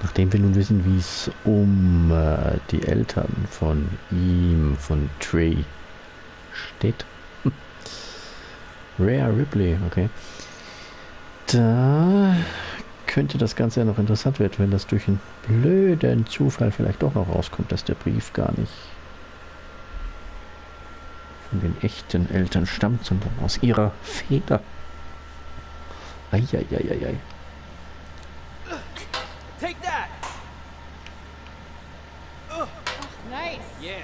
Nachdem wir nun wissen, wie es um die Eltern von ihm, von Trey, steht. Rhea Ripley, okay. Da könnte das Ganze ja noch interessant werden, wenn das durch einen blöden Zufall vielleicht doch noch rauskommt, dass der Brief gar nicht von den echten Eltern stammt, sondern aus ihrer Feder. Eieieiei. Take that! Oh, nice. Yeah.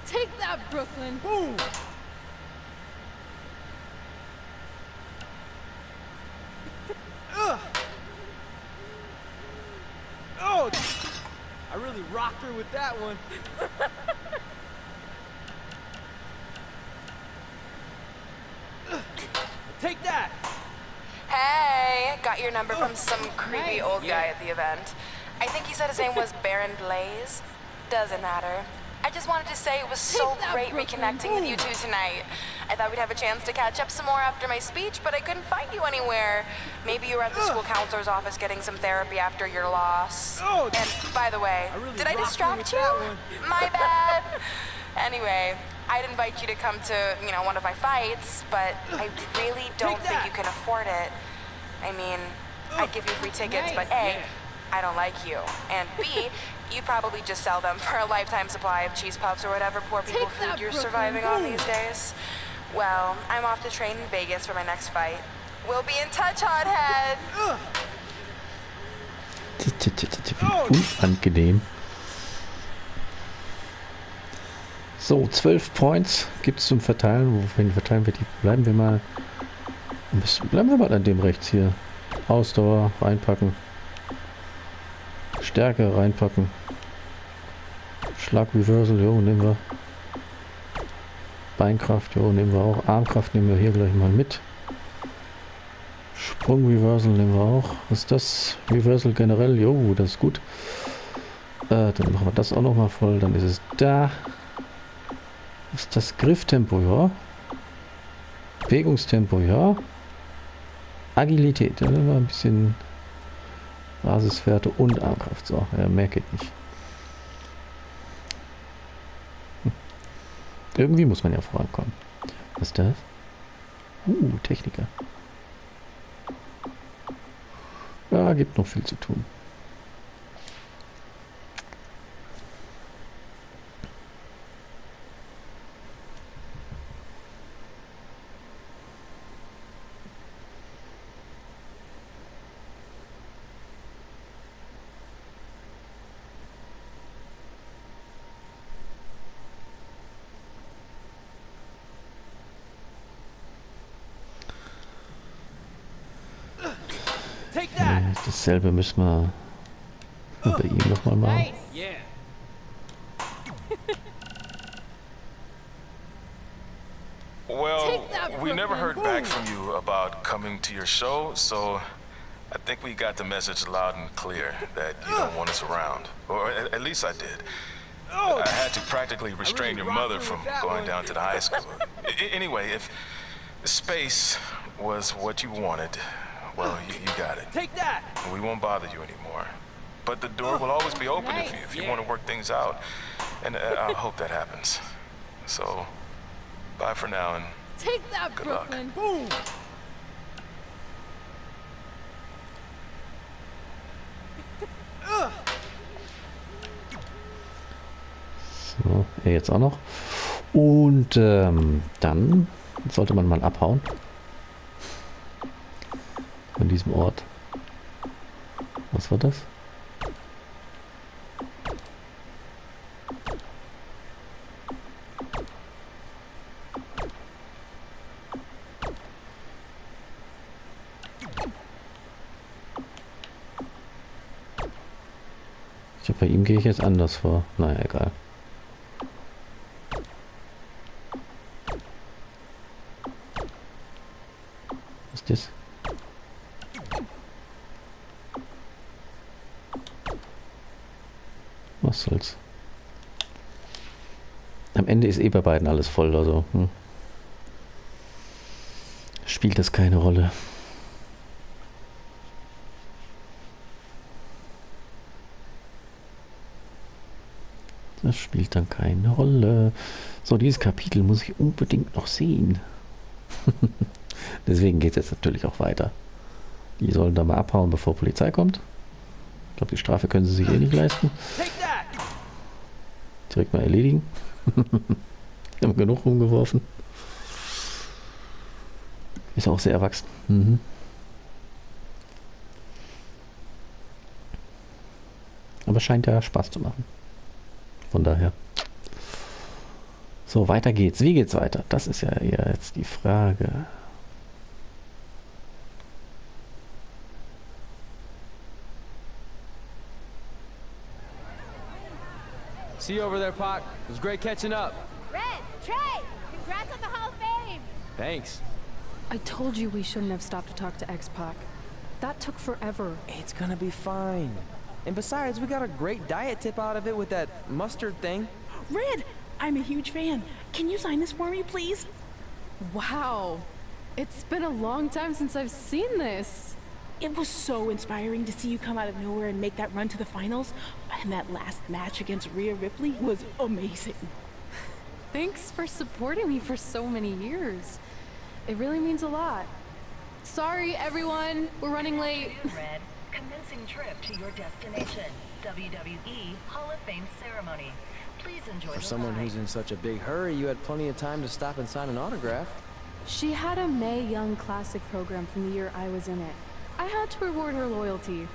Take that, Brooklyn. Boom! Oh! I really rocked her with that one. Take that! Hey, got your number from some creepy Nice. old guy at the event. I think he said his name was Baron Blaze. Doesn't matter. I just wanted to say it was so Take that, great Brooklyn. reconnecting with you two tonight. I thought we'd have a chance to catch up some more after my speech, but I couldn't find you anywhere. Maybe you were at the school counselor's office getting some therapy after your loss. Oh. And by the way, I really did I rocked her with distract you? that one. My bad. Anyway, I'd invite you to come to, one of my fights, but I really don't Take think that. you can afford it. I mean, I'd give you free tickets, but Nice. A, I don't like you, and B, you'd probably just sell them for a lifetime supply of cheese puffs or whatever poor people Take food that, you're Brooklyn. surviving on these days. Well, I'm off to train in Vegas for my next fight. We'll be in touch, hothead! Unangenehm. So, 12 Points gibt es zum Verteilen. Wohin verteilen wir die? Bleiben wir mal an dem rechts hier. Ausdauer reinpacken. Stärke reinpacken. Schlag Reversal, jo, nehmen wir. Beinkraft, jo, nehmen wir auch. Armkraft nehmen wir hier gleich mal mit. Sprung Reversal nehmen wir auch. Was ist das? Reversal generell, jo, das ist gut. Dann machen wir das auch noch mal voll. Dann ist es da. Was ist das? Grifftempo, ja. Bewegungstempo, ja. Agilität, ja, ein bisschen Basiswerte und Armkraft. So, ja, mehr geht nicht. Irgendwie muss man ja vorankommen. Was ist das? Techniker. Ja, gibt noch viel zu tun. Take that! Dasselbe müssen wir bei ihm nochmal machen. Nice. Yeah. Well, Take that, we never heard Brooklyn. back from you about coming to your show, so I think we got the message loud and clear that you don't want us around. Or at least I did. Oh! I had to practically restrain really your mother rocked her from with that going one. down to the high school. Anyway, if space was what you wanted, well, you got it. Take that! We won't bother you anymore. But the door will always be open Nice. if you Yeah. want to work things out. And I hope that happens. So, bye for now and Take that, Good luck. Brooklyn. Boom! So, er jetzt auch noch. Und dann sollte man mal abhauen. Von diesem Ort. Was war das? Ich glaube, bei ihm gehe ich jetzt anders vor. Naja, egal. Was ist das? Was soll's. Am Ende ist eh bei beiden alles voll, also. spielt das keine Rolle. Das spielt dann keine Rolle. So, dieses Kapitel muss ich unbedingt noch sehen. Deswegen geht es jetzt natürlich auch weiter. Die sollen da mal abhauen, bevor Polizei kommt. Ich glaube, die Strafe können sie sich eh nicht leisten. Direkt mal erledigen. Die haben genug rumgeworfen. Ist auch sehr erwachsen. Mhm. Aber scheint ja Spaß zu machen. Von daher. So, weiter geht's. Wie geht's weiter? Das ist ja eher jetzt die Frage. See you over there, Pac. It was great catching up. Red, Trey, congrats on the Hall of Fame. Thanks. I told you we shouldn't have stopped to talk to X-Pac. That took forever. It's gonna be fine. And besides, we got a great diet tip out of it with that mustard thing. Red, I'm a huge fan. Can you sign this for me, please? Wow. It's been a long time since I've seen this. It was so inspiring to see you come out of nowhere and make that run to the finals. And that last match against Rhea Ripley was amazing. Thanks for supporting me for so many years. It really means a lot. Sorry, everyone. We're running late. Red, commencing trip to your destination. WWE Hall of Fame ceremony. Please enjoy For the someone ride. who's in such a big hurry, you had plenty of time to stop and sign an autograph. She had a Mae Young Classic program from the year I was in it. I had to reward her loyalty.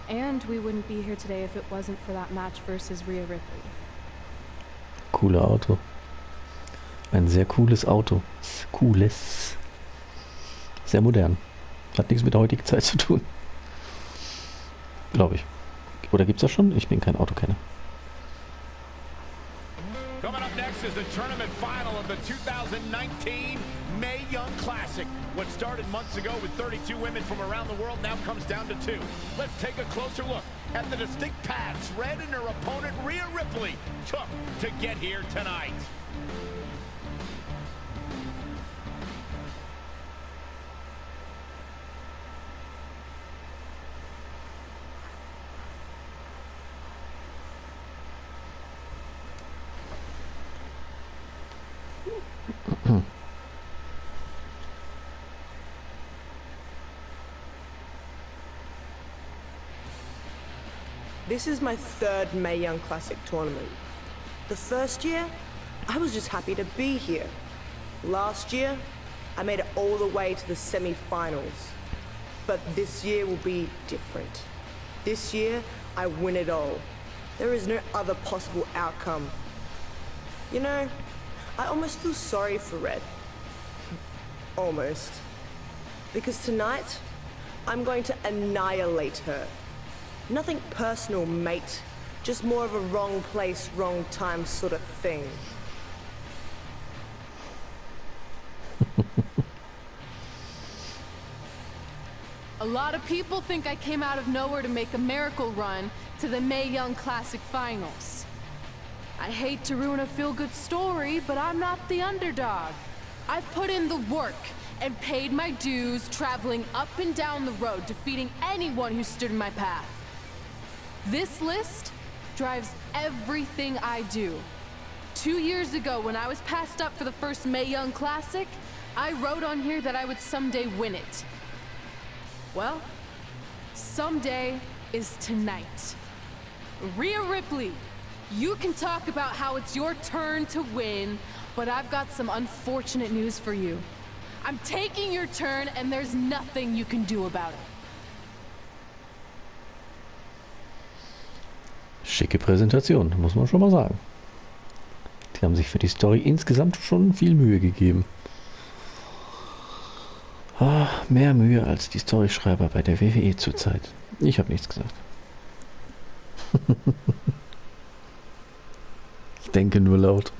And we wouldn't be here today if it wasn't for that match versus Rhea Ripley. Cooler Auto. Ein sehr cooles Auto. Cooles. Sehr modern. Hat nichts mit der heutigen Zeit zu tun. Glaube ich. Oder gibt's das schon? Ich bin kein Autokenner. Coming up next is the tournament final of the 2019 Mae Young Classic. What started months ago with 32 women from around the world now comes down to 2. Let's take a closer look at the distinct paths Red and her opponent Rhea Ripley took to get here tonight. This is my third Mae Young Classic tournament. The first year, I was just happy to be here. Last year, I made it all the way to the semi-finals. But this year will be different. This year, I win it all. There is no other possible outcome. You know, I almost feel sorry for Red. Almost. Because tonight, I'm going to annihilate her. Nothing personal, mate. Just more of a wrong place, wrong time sort of thing. A lot of people think I came out of nowhere to make a miracle run to the Mae Young Classic Finals. I hate to ruin a feel-good story, but I'm not the underdog. I've put in the work and paid my dues traveling up and down the road, defeating anyone who stood in my path. This list drives everything I do. 2 years ago, when I was passed up for the first Mae Young Classic, I wrote on here that I would someday win it. Well, someday is tonight. Rhea Ripley, you can talk about how it's your turn to win, but I've got some unfortunate news for you. I'm taking your turn, and there's nothing you can do about it. Schicke Präsentation, muss man schon mal sagen. Die haben sich für die Story insgesamt schon viel Mühe gegeben. Mehr Mühe als die Storyschreiber bei der WWE zurzeit. Ich habe nichts gesagt. Ich denke nur laut.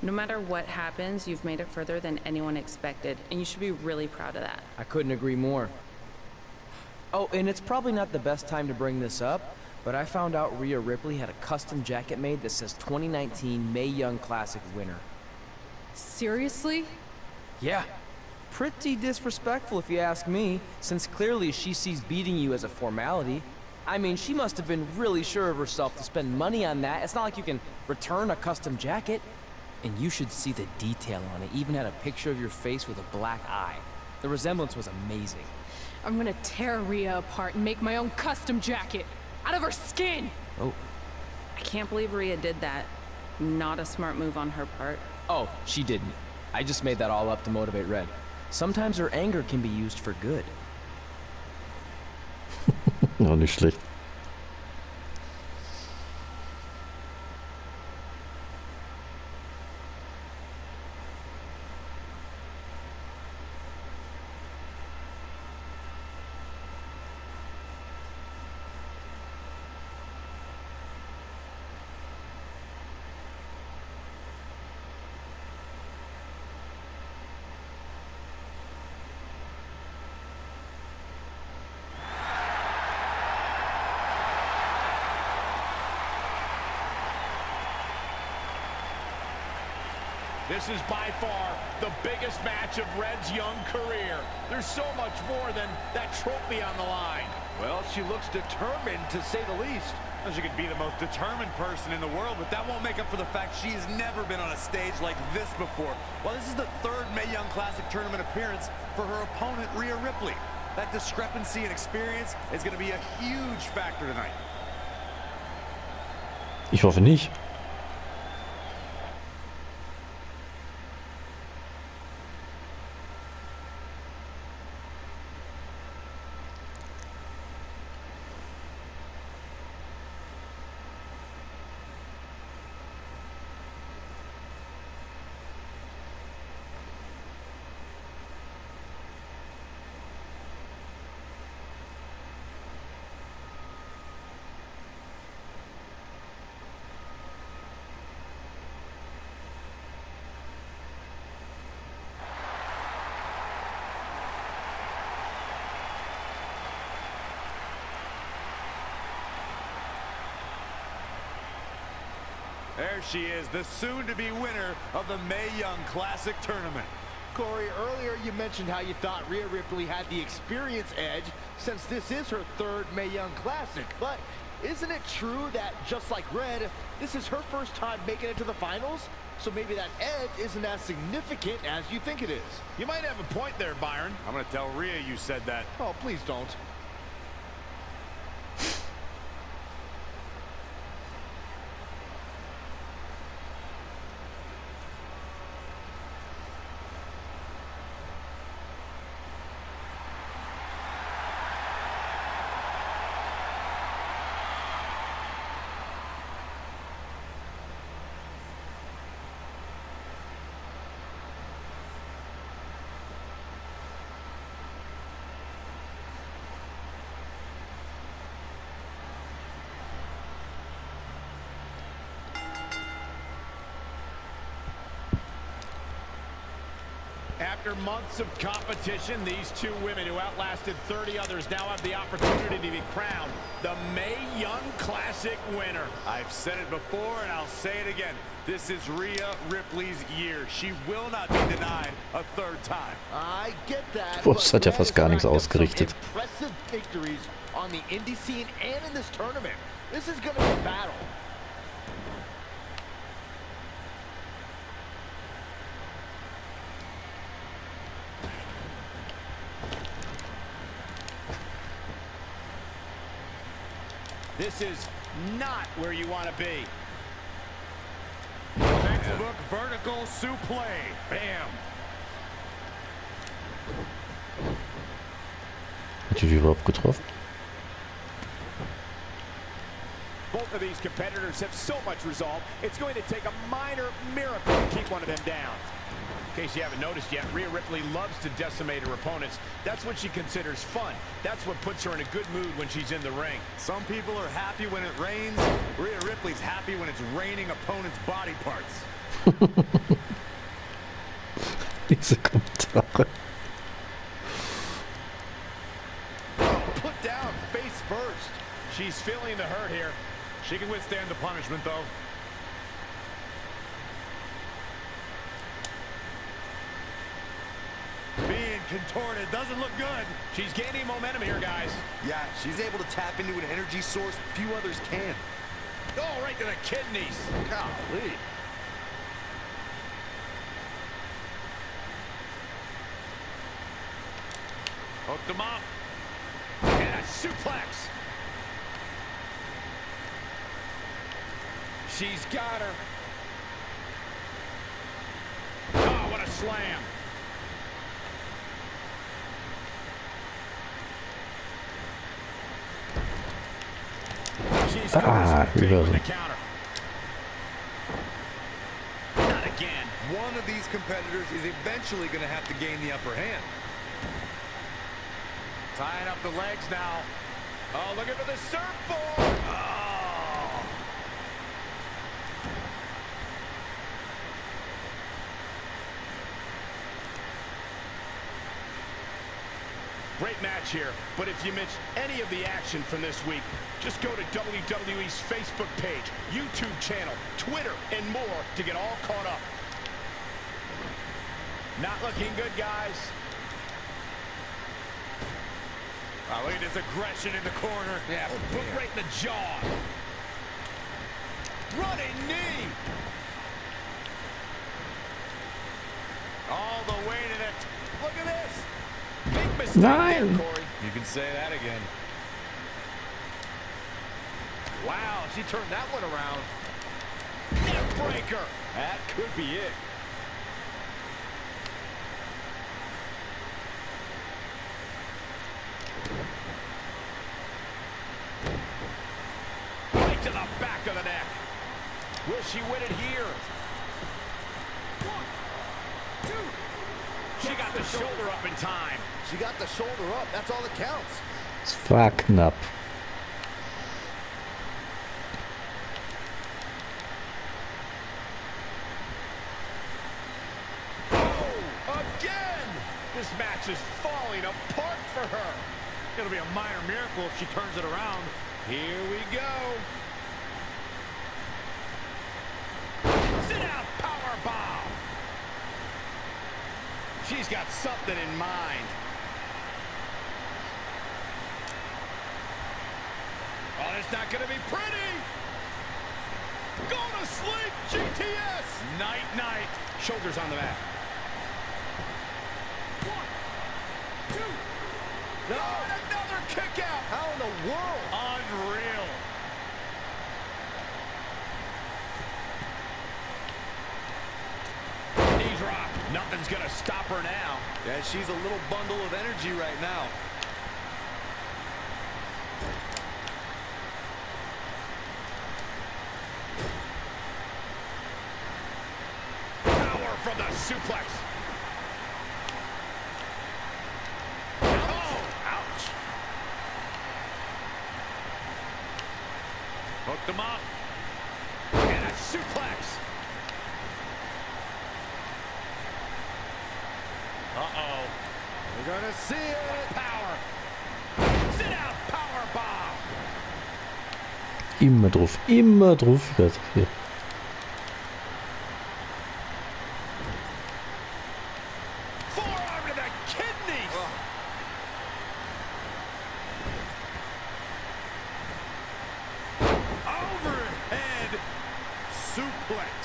No matter what happens, you've made it further than anyone expected, and you should be really proud of that. I couldn't agree more. Oh, and it's probably not the best time to bring this up, but I found out Rhea Ripley had a custom jacket made that says 2019 Mae Young Classic winner. Seriously? Yeah. Pretty disrespectful if you ask me, since clearly she sees beating you as a formality. I mean, she must have been really sure of herself to spend money on that. It's not like you can return a custom jacket. And you should see the detail on it. Even had a picture of your face with a black eye. The resemblance was amazing. I'm gonna tear Rhea apart and make my own custom jacket out of her skin. Oh. I can't believe Rhea did that. Not a smart move on her part. Oh, she didn't. I just made that all up to motivate Red. Sometimes her anger can be used for good. Ja, nicht schlecht. This is by far the biggest match of Red's young career. There's so much more than that trophy on the line. Well, she looks determined, to say the least. Well, she could be the most determined person in the world, but that won't make up for the fact she's never been on a stage like this before. Well, this is the third Mae Young Classic tournament appearance for her opponent, Rhea Ripley. That discrepancy in experience is going to be a huge factor tonight. Ich hoffe nicht. There she is, the soon-to-be winner of the Mae Young Classic tournament. Corey, earlier you mentioned how you thought Rhea Ripley had the experience edge since this is her third Mae Young Classic. But isn't it true that, just like Red, this is her first time making it to the finals? So maybe that edge isn't as significant as you think it is. You might have a point there, Byron. I'm going to tell Rhea you said that. Oh, please don't. After months of competition, these two women who outlasted 30 others now have the opportunity to be crowned the Mae Young Classic winner. I've said it before and I'll say it again. This is Rhea Ripley's year. She will not be denied a third time. I get that. Das hat ja fast gar nichts ausgerichtet. Impressive victories on the indie scene and in this tournament. This is going to be a battle. This is not where you want to be. Textbook vertical suplex. Bam. Hat die überhaupt getroffen? Both of these competitors have so much resolve, it's going to take a minor miracle to keep one of them down. In case you haven't noticed yet, Rhea Ripley loves to decimate her opponents. That's what she considers fun. That's what puts her in a good mood when she's in the ring. Some people are happy when it rains. Rhea Ripley's happy when it's raining opponents' body parts. Diese Kommentare. Put first. She's feeling the hurt here. She can withstand the punishment, though. Being contorted doesn't look good. She's gaining momentum here, guys. Yeah, she's able to tap into an energy source few others can. Oh, right to the kidneys. Golly. Hooked him up. And a suplex. She's got her. Oh, what a slam. She's reversal. the counter. Not again. One of these competitors is eventually going to have to gain the upper hand. Tying up the legs now. Oh, looking for the surfboard. Oh. Great match here, but if you missed any of the action from this week, just go to WWE's Facebook page, YouTube channel, Twitter, and more to get all caught up. Not looking good, guys. Oh, look at this aggression in the corner. Yeah, boot right in the jaw. Running knee. All the way to the... Look at this. Big mistake there, Corey. You can say that again. Wow, she turned that one around. Neck breaker. That could be it. Right to the back of the neck. Will she win it here? 1, 2. She got the shoulder up in time. She got the shoulder up. That's all that counts. Es war knapp. Oh, again! This match is falling apart for her. It'll be a minor miracle if she turns it around. Here we go. Sit out power bomb. She's got something in mind. Oh, it's not going to be pretty. Go to sleep, GTS. Night, night. Shoulders on the mat. 1, 2. No, and another kick out. How in the world? Unreal. Knee drop. Nothing's going to stop her now. Yeah, she's a little bundle of energy right now. Power from the suplex. Oh, ouch. Hooked him up. And a suplex. Uh-oh. We're gonna see it. Power. Sit out power bomb. Immer drauf. Immer drauf. Hier. Forearm to the kidneys. Overhead suplex.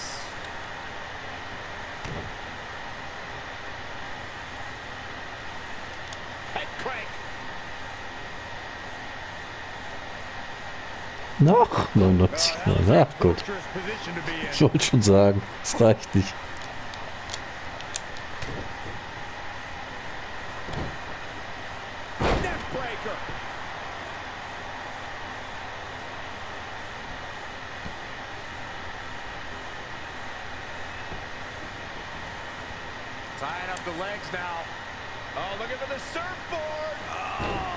Head crank. Noch 99. Na gut. Torturous position to be in. Ich wollte schon sagen, es reicht nicht. Neck breaker. Tying up the legs now. Oh, looking for the surfboard. Oh.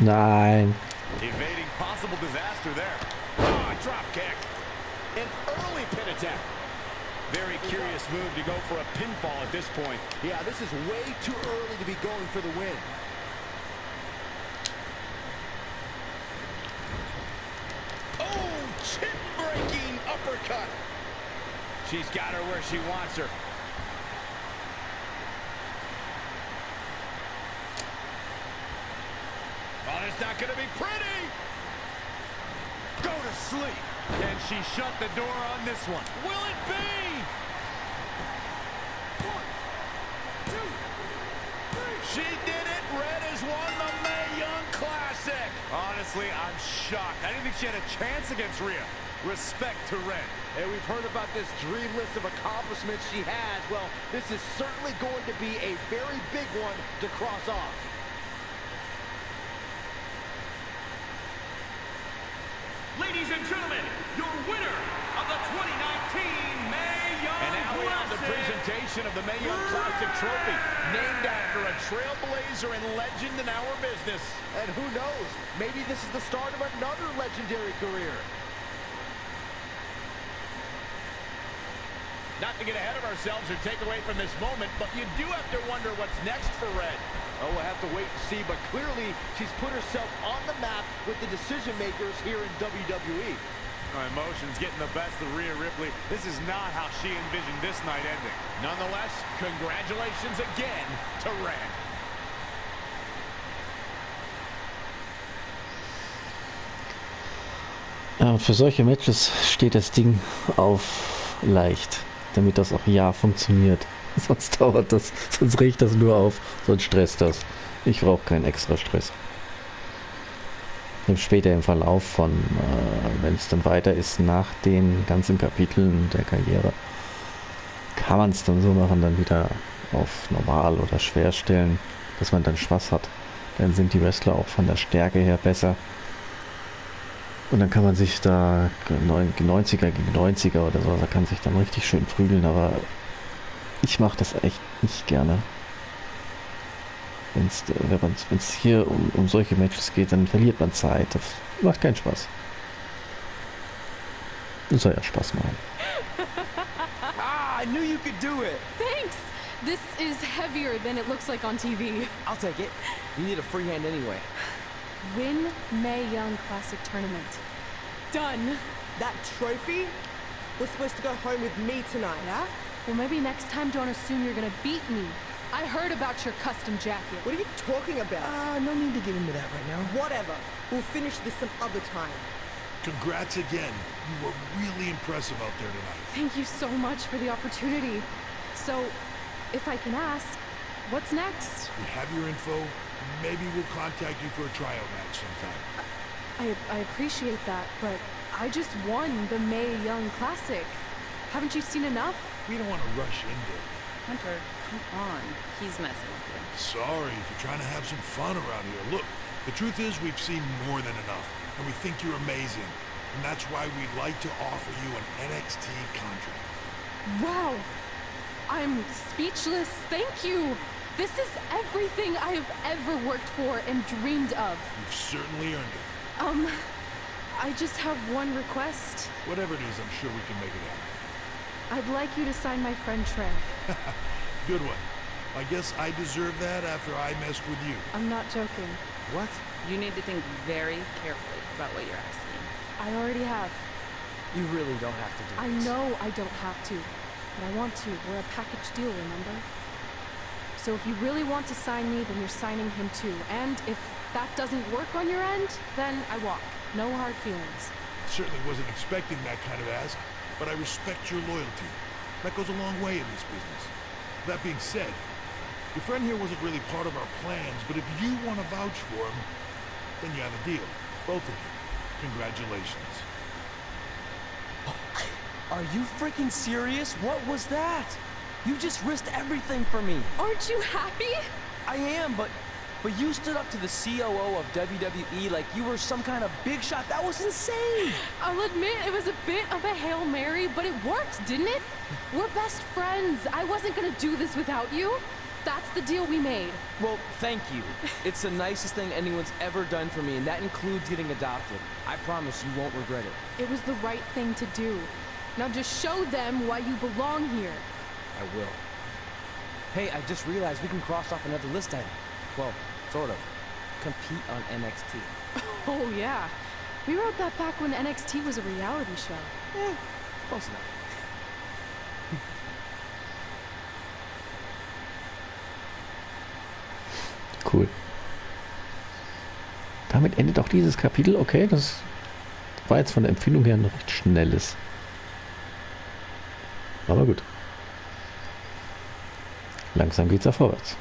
Nein. Evading possible disaster there. Oh, a drop kick. An early pin attempt. Very curious move to go for a pinfall at this point. Yeah, this is way too early to be going for the win. Oh, chin-breaking uppercut. She's got her where she wants her. Oh, it's not going to be pretty. Go to sleep. Can she shut the door on this one? Will it be? 1, 2, 3. She did it. Red has won the Mae Young Classic. Honestly, I'm shocked. I didn't think she had a chance against Rhea. Respect to Red. And we've heard about this dream list of accomplishments she has. Well, this is certainly going to be a very big one to cross off. Ladies and gentlemen, your winner of the 2019 Mae Young And now we have the Classic. presentation of the Mae Young Classic trophy, named after a trailblazer and legend in our business. And who knows, maybe this is the start of another legendary career. Not to get ahead of ourselves or take away from this moment, but you do have to wonder what's next for Red. Oh, we'll have to wait and see, but clearly she's put herself on the map with the decision makers here in WWE. Emotions getting the best of Rhea Ripley. This is not how she envisioned this night ending. Nonetheless, congratulations again to Red. Ja, und für solche Matches steht das Ding auf leicht, damit das auch ja funktioniert. Sonst dauert das, sonst regt das nur auf, sonst stresst das. Ich brauche keinen extra Stress. Später im Verlauf von, wenn es dann weiter ist, nach den ganzen Kapiteln der Karriere, kann man es dann so machen, dann wieder auf normal oder schwer stellen, dass man dann Spaß hat. Dann sind die Wrestler auch von der Stärke her besser. Und dann kann man sich da 90er gegen 90er oder so, da kann sich dann richtig schön prügeln, aber ich mache das echt nicht gerne. Wenn es hier um solche Matches geht, dann verliert man Zeit. Das macht keinen Spaß. Das soll ja Spaß machen. Ah, I knew you could do it. Thanks! This is heavier than it looks like on TV. I'll take it. You need a free hand anyway. Win Mae Young Classic Tournament. Done. That trophy was supposed to go home with me tonight. Yeah? Well, maybe next time don't assume you're gonna beat me. I heard about your custom jacket. What are you talking about? No need to get into that right now. Whatever. We'll finish this some other time. Congrats again. You were really impressive out there tonight. Thank you so much for the opportunity. So, if I can ask, what's next? We have your info. Maybe we'll contact you for a tryout match sometime. I appreciate that, but I just won the Mae Young Classic. Haven't you seen enough? We don't want to rush into it. Hunter, come on. He's messing with you. Sorry for trying to have some fun around here. Look, the truth is we've seen more than enough, and we think you're amazing. And that's why we'd like to offer you an NXT contract. Wow! I'm speechless. Thank you! This is everything I have ever worked for and dreamed of. You've certainly earned it. I just have one request. Whatever it is, I'm sure we can make it happen. I'd like you to sign my friend Trey. Good one. I guess I deserve that after I messed with you. I'm not joking. What? You need to think very carefully about what you're asking. I already have. You really don't have to do I this. know I don't have to, but I want to. We're a package deal, remember? So if you really want to sign me, then you're signing him too. And if that doesn't work on your end, then I walk. No hard feelings. Certainly wasn't expecting that kind of ask, but I respect your loyalty. That goes a long way in this business. That being said, your friend here wasn't really part of our plans, but if you want to vouch for him, then you have a deal. Both of you. Congratulations. Are you freaking serious? What was that? You just risked everything for me. Aren't you happy? I am, but you stood up to the COO of WWE like you were some kind of big shot. That was insane. I'll admit it was a bit of a Hail Mary, but it worked, didn't it? We're best friends. I wasn't gonna do this without you. That's the deal we made. Well, thank you. It's the nicest thing anyone's ever done for me, and that includes getting adopted. I promise you won't regret it. It was the right thing to do. Now just show them why you belong here. I will. Hey, I just realized we can cross off another list item. Well, sort of. Compete on NXT. Oh yeah. We wrote that back when NXT was a reality show. Close enough. Cool. Damit endet auch dieses Kapitel. Okay, das war jetzt von der Empfindung her noch recht schnelles. Aber gut. Langsam geht's ja vorwärts.